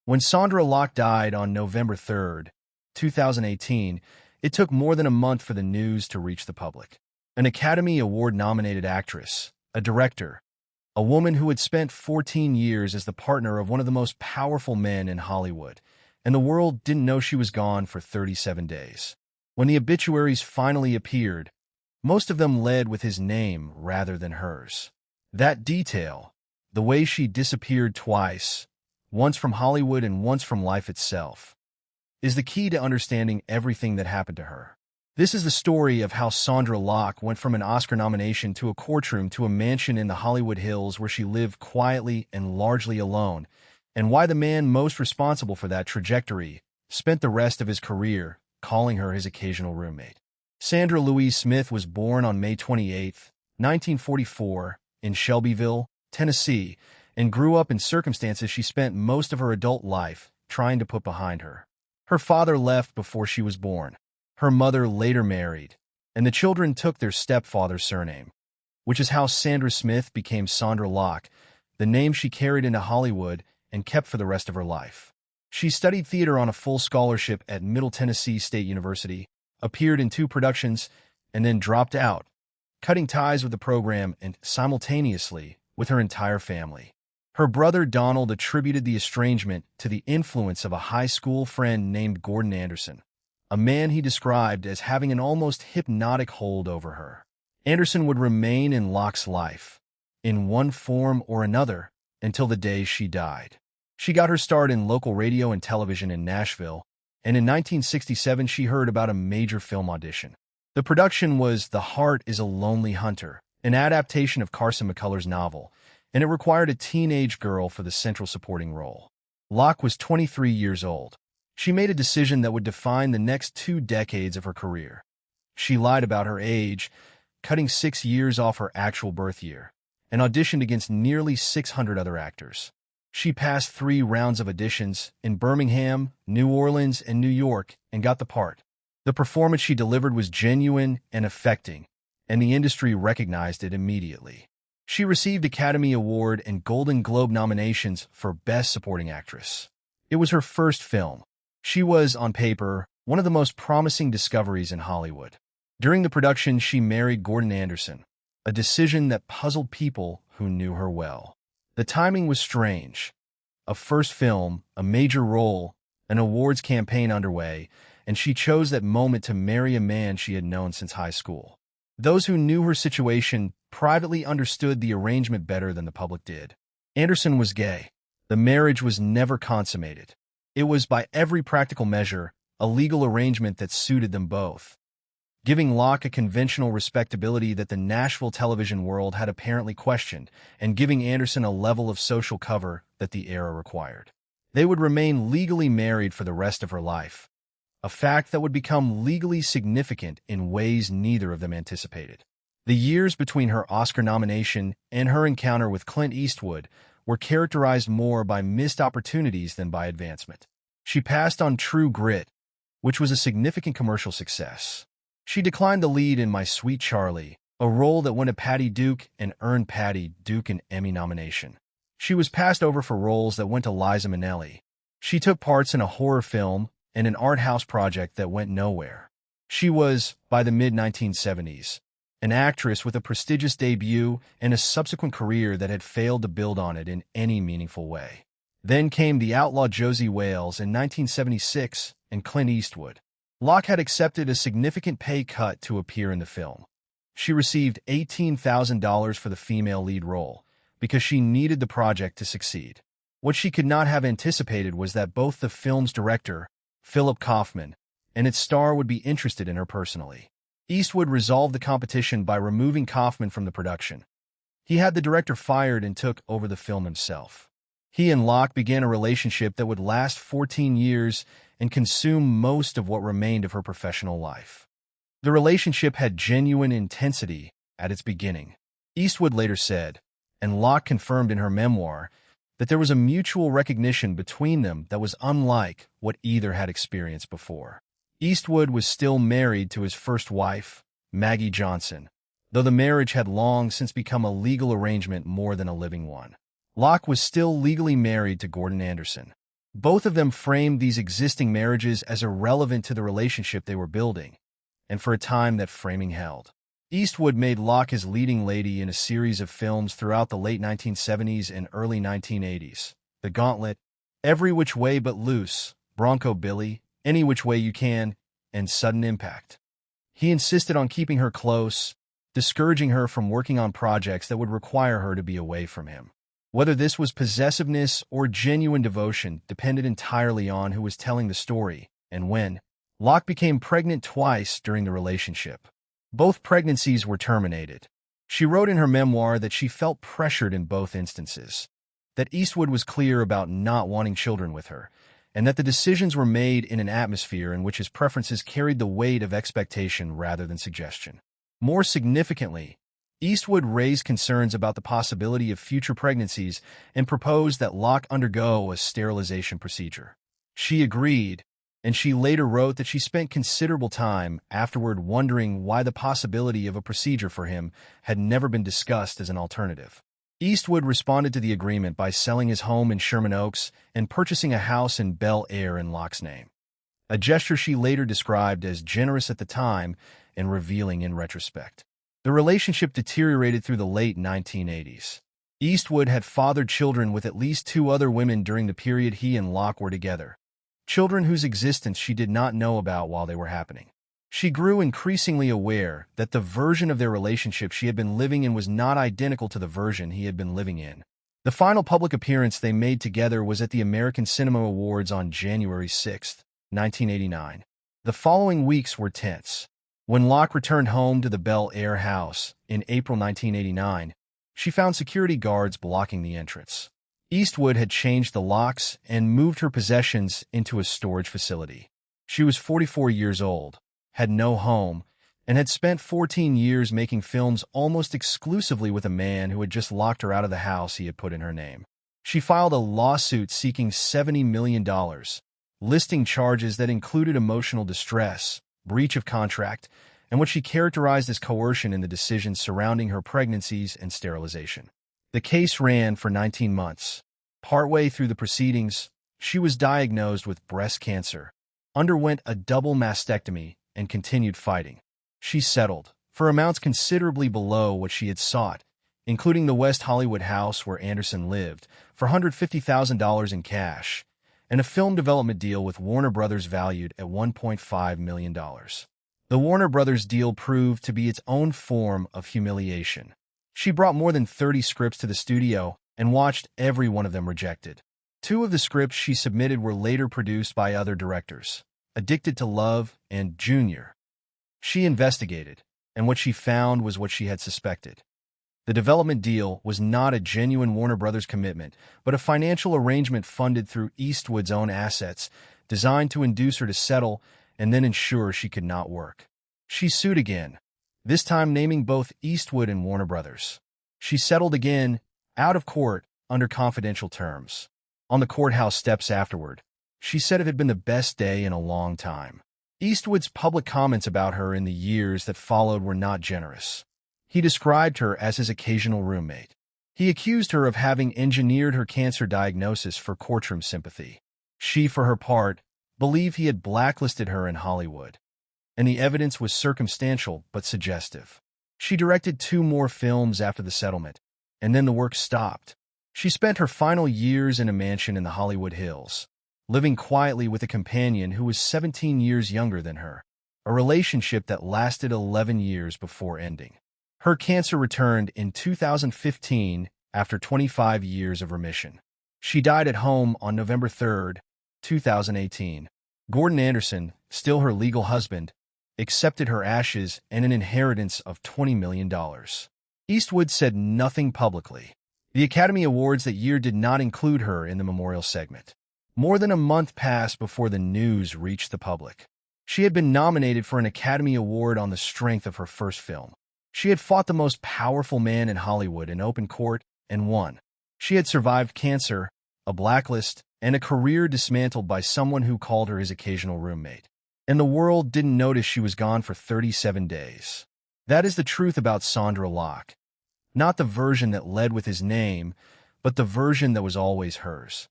When Sondra Locke died on November 3rd, 2018, it took more than a month for the news to reach the public. An Academy Award-nominated actress, a director, a woman who had spent 14 years as the partner of one of the most powerful men in Hollywood, and the world didn't know she was gone for 37 days. When the obituaries finally appeared, most of them led with his name rather than hers. That detail, the way she disappeared twice, once from Hollywood and once from life itself, is the key to understanding everything that happened to her. This is the story of how Sondra Locke went from an Oscar nomination to a courtroom to a mansion in the Hollywood Hills where she lived quietly and largely alone, and why the man most responsible for that trajectory spent the rest of his career calling her his occasional roommate. Sandra Louise Smith was born on May 28, 1944, in Shelbyville, Tennessee, and grew up in circumstances she spent most of her adult life trying to put behind her. Her father left before she was born. Her mother later married, and the children took their stepfather's surname, which is how Sandra Smith became Sondra Locke, the name she carried into Hollywood and kept for the rest of her life. She studied theater on a full scholarship at Middle Tennessee State University, appeared in 2 productions, and then dropped out, cutting ties with the program and simultaneously with her entire family. Her brother Donald attributed the estrangement to the influence of a high school friend named Gordon Anderson, a man he described as having an almost hypnotic hold over her. Anderson would remain in Locke's life, in one form or another, until the day she died. She got her start in local radio and television in Nashville, and in 1967 she heard about a major film audition. The production was The Heart is a Lonely Hunter, an adaptation of Carson McCullers' novel, and it required a teenage girl for the central supporting role. Locke was 23 years old. She made a decision that would define the next 2 decades of her career. She lied about her age, cutting 6 years off her actual birth year, and auditioned against nearly 600 other actors. She passed 3 rounds of auditions in Birmingham, New Orleans, and New York and got the part. The performance she delivered was genuine and affecting, and the industry recognized it immediately. She received Academy Award and Golden Globe nominations for Best Supporting Actress. It was her first film. She was, on paper, one of the most promising discoveries in Hollywood. During the production, she married Gordon Anderson, a decision that puzzled people who knew her well. The timing was strange. A first film, a major role, an awards campaign underway, and she chose that moment to marry a man she had known since high school. Those who knew her situation privately understood the arrangement better than the public did. Anderson was gay. The marriage was never consummated. It was, by every practical measure, a legal arrangement that suited them both, giving Locke a conventional respectability that the Nashville television world had apparently questioned, and giving Anderson a level of social cover that the era required. They would remain legally married for the rest of her life, a fact that would become legally significant in ways neither of them anticipated. The years between her Oscar nomination and her encounter with Clint Eastwood were characterized more by missed opportunities than by advancement. She passed on True Grit, which was a significant commercial success. She declined the lead in My Sweet Charlie, a role that went to Patty Duke and earned Patty Duke an Emmy nomination. She was passed over for roles that went to Liza Minnelli. She took parts in a horror film and an art house project that went nowhere. She was, by the mid-1970s, an actress with a prestigious debut and a subsequent career that had failed to build on it in any meaningful way. Then came The Outlaw Josie Wales in 1976 and Clint Eastwood. Locke had accepted a significant pay cut to appear in the film. She received $18,000 for the female lead role because she needed the project to succeed. What she could not have anticipated was that both the film's director, Philip Kaufman, and its star would be interested in her personally. Eastwood resolved the competition by removing Kaufman from the production. He had the director fired and took over the film himself. He and Locke began a relationship that would last 14 years and consume most of what remained of her professional life. The relationship had genuine intensity at its beginning. Eastwood later said, and Locke confirmed in her memoir, that there was a mutual recognition between them that was unlike what either had experienced before. Eastwood was still married to his first wife, Maggie Johnson, though the marriage had long since become a legal arrangement more than a living one. Locke was still legally married to Gordon Anderson. Both of them framed these existing marriages as irrelevant to the relationship they were building, and for a time that framing held. Eastwood made Locke his leading lady in a series of films throughout the late 1970s and early 1980s. The Gauntlet, Every Which Way But Loose, Bronco Billy, Any Which Way You Can, and Sudden Impact. He insisted on keeping her close, discouraging her from working on projects that would require her to be away from him. Whether this was possessiveness or genuine devotion depended entirely on who was telling the story and when. Locke became pregnant twice during the relationship. Both pregnancies were terminated. She wrote in her memoir that she felt pressured in both instances, that Eastwood was clear about not wanting children with her, and that the decisions were made in an atmosphere in which his preferences carried the weight of expectation rather than suggestion. More significantly, Eastwood raised concerns about the possibility of future pregnancies and proposed that Locke undergo a sterilization procedure. She agreed, and she later wrote that she spent considerable time afterward wondering why the possibility of a procedure for him had never been discussed as an alternative. Eastwood responded to the agreement by selling his home in Sherman Oaks and purchasing a house in Bel Air in Locke's name, a gesture she later described as generous at the time and revealing in retrospect. The relationship deteriorated through the late 1980s. Eastwood had fathered children with at least 2 other women during the period he and Locke were together, children whose existence she did not know about while they were happening. She grew increasingly aware that the version of their relationship she had been living in was not identical to the version he had been living in. The final public appearance they made together was at the American Cinema Awards on January 6, 1989. The following weeks were tense. When Locke returned home to the Bel Air house in April 1989, she found security guards blocking the entrance. Eastwood had changed the locks and moved her possessions into a storage facility. She was 44 years old, had no home, and had spent 14 years making films almost exclusively with a man who had just locked her out of the house he had put in her name. She filed a lawsuit seeking $70 million, listing charges that included emotional distress, breach of contract, and what she characterized as coercion in the decisions surrounding her pregnancies and sterilization. The case ran for 19 months. Partway through the proceedings, she was diagnosed with breast cancer, underwent a double mastectomy, and continued fighting. She settled, for amounts considerably below what she had sought, including the West Hollywood house where Anderson lived, for $150,000 in cash, and a film development deal with Warner Brothers valued at $1.5 million. The Warner Brothers deal proved to be its own form of humiliation. She brought more than 30 scripts to the studio and watched every one of them rejected. 2 of the scripts she submitted were later produced by other directors, Addicted to Love and Junior. She investigated, and what she found was what she had suspected. The development deal was not a genuine Warner Brothers commitment, but a financial arrangement funded through Eastwood's own assets, designed to induce her to settle and then ensure she could not work. She sued again, this time naming both Eastwood and Warner Brothers. She settled again, out of court, under confidential terms. On the courthouse steps afterward, she said it had been the best day in a long time. Eastwood's public comments about her in the years that followed were not generous. He described her as his occasional roommate. He accused her of having engineered her cancer diagnosis for courtroom sympathy. She, for her part, believed he had blacklisted her in Hollywood, and the evidence was circumstantial but suggestive. She directed 2 more films after the settlement, and then the work stopped. She spent her final years in a mansion in the Hollywood Hills, living quietly with a companion who was 17 years younger than her, a relationship that lasted 11 years before ending. Her cancer returned in 2015 after 25 years of remission. She died at home on November 3, 2018. Gordon Anderson, still her legal husband, accepted her ashes and an inheritance of $20 million. Eastwood said nothing publicly. The Academy Awards that year did not include her in the memorial segment. More than a month passed before the news reached the public. She had been nominated for an Academy Award on the strength of her first film. She had fought the most powerful man in Hollywood in open court and won. She had survived cancer, a blacklist, and a career dismantled by someone who called her his occasional roommate. And the world didn't notice she was gone for 37 days. That is the truth about Sondra Locke. Not the version that led with his name, but the version that was always hers.